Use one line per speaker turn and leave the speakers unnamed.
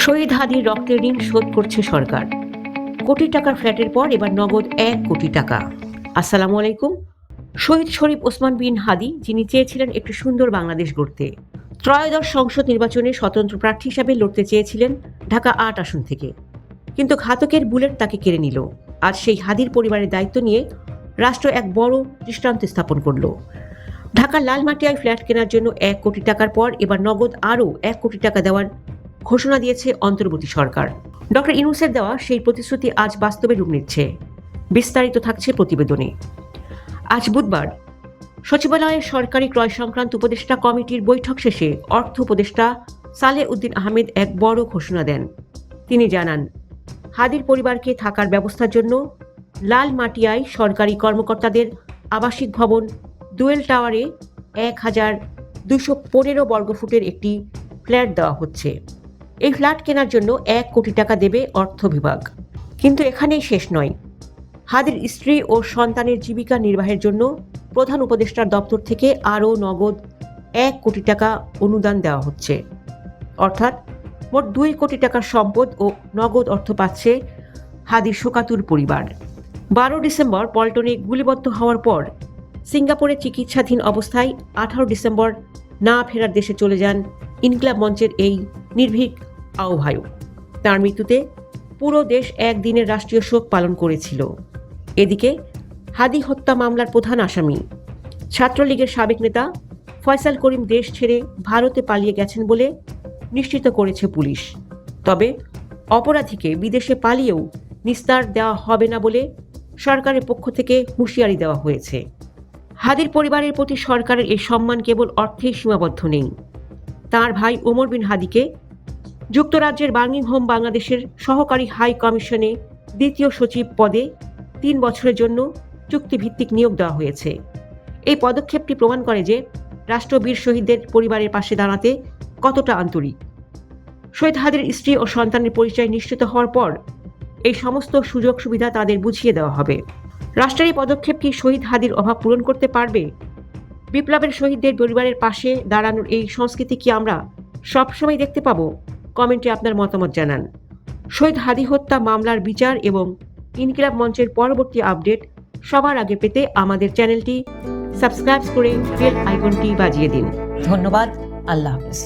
শহীদ হাদির রক্তের ঋণ শোধ করছে সরকার। কোটি টাকার ফ্ল্যাটের পর এবার নগদ 1 কোটি টাকা। আসসালামু আলাইকুম। শহীদ শরীফ ওসমান বিন হাদি, যিনি চেয়েছিলেন একটি সুন্দর বাংলাদেশ গড়তে, ত্রয়োদশ সংসদ নির্বাচনে স্বতন্ত্র প্রার্থী হিসাবে লড়তে চেয়েছিলেন ঢাকা ৮ আসন থেকে, কিন্তু ঘাতকের বুলেট তাকে কেড়ে নিল। আজ সেই হাদির পরিবারের দায়িত্ব নিয়ে রাষ্ট্র এক বড় দৃষ্টান্ত স্থাপন করল। ঢাকার লালমাটিয়ায় ফ্ল্যাট কেনার জন্য 1 কোটি টাকার পর এবার নগদ আরও 1 কোটি টাকা দেওয়ার ঘোষণা দিয়েছে অন্তর্বর্তী সরকার। ডক্টর ইউনূসের দেওয়া সেই প্রতিশ্রুতি আজ বাস্তবে রূপ নিচ্ছে। বিস্তারিত থাকছে প্রতিবেদনে। আজ বুধবার সচিবালয়ের সরকারি ক্রয় সংক্রান্ত উপদেষ্টা কমিটির বৈঠক শেষে অর্থ উপদেষ্টা সালেহ উদ্দিন আহমেদ এক বড় ঘোষণা দেন। তিনি জানান, হাদির পরিবারকে থাকার ব্যবস্থার জন্য লালমাটিয়ায় সরকারি কর্মকর্তাদের আবাসিক ভবন ডুয়েল টাওয়ারে 1215 বর্গফুটের একটি ফ্ল্যাট দেওয়া হচ্ছে। এই ফ্ল্যাট কেনার জন্য 1 কোটি টাকা দেবে অর্থ বিভাগ। কিন্তু এখানেই শেষ নয়। হাদির স্ত্রী ও সন্তানের জীবিকা নির্বাহের জন্য প্রধান উপদেষ্টার দপ্তর থেকে আরও নগদ 1 কোটি টাকা অনুদান দেওয়া হচ্ছে। অর্থাৎ মোট 2 কোটি টাকার সম্পদ ও নগদ অর্থ পাচ্ছে হাদির শোকাতুর পরিবার। 12 ডিসেম্বর পল্টনে গুলিবদ্ধ হওয়ার পর সিঙ্গাপুরে চিকিৎসাধীন অবস্থায় 18 ডিসেম্বর না ফেরার দেশে চলে যান ইনকিলাব মঞ্চের এই নির্ভীক আহ্বায়ক। তার মৃত্যুতে পুরো দেশ একদিনের রাষ্ট্রীয় শোক পালন করেছিল। এদিকে হাদি হত্যা মামলার প্রধান আসামি ছাত্রলীগের সাবেক নেতা ফয়সাল করিম দেশ ছেড়ে ভারতে পালিয়ে গেছেন বলে নিশ্চিত করেছে পুলিশ। তবে অপরাধীকে বিদেশে পালিয়েও নিস্তার দেওয়া হবে না বলে সরকারের পক্ষ থেকে হুঁশিয়ারি দেওয়া হয়েছে। হাদির পরিবারের প্রতি সরকারের এই সম্মান কেবল অর্থেই সীমাবদ্ধ নেই। তার ভাই ওমর বিন হাদিকে যুক্তরাজ্যের বার্মিংহাম বাংলাদেশের সহকারী হাই কমিশনে দ্বিতীয় সচিব পদে 3 বছরের জন্য চুক্তিভিত্তিক নিয়োগ দেওয়া হয়েছে। এই পদক্ষেপটি প্রমাণ করে যে রাষ্ট্র বীর শহীদদের পরিবারের পাশে দাঁড়াতে কতটা আন্তরিক। শহীদ হাদির স্ত্রী ও সন্তানের পরিচয় নিশ্চিত হওয়ার পর এই সমস্ত সুযোগ সুবিধা তাদের বুঝিয়ে দেওয়া হবে। রাষ্ট্রের এই পদক্ষেপ কি শহীদ হাদির অভাব পূরণ করতে পারবে? বিপ্লবের শহীদদের পরিবারের পাশে দাঁড়ানোর এই সংস্কৃতি কি আমরা সবসময় দেখতে পাবো? কমেন্টে আপনার মতামত জানান। শহীদ হাদি হত্যা মামলার বিচার এবং ইনকিলাব মঞ্চের পরবর্তী আপডেট সবার আগে পেতে আমাদের চ্যানেলটি সাবস্ক্রাইব করে বেল আইকনটি বাজিয়ে দিন।
ধন্যবাদ। আল্লাহ হাফেজ।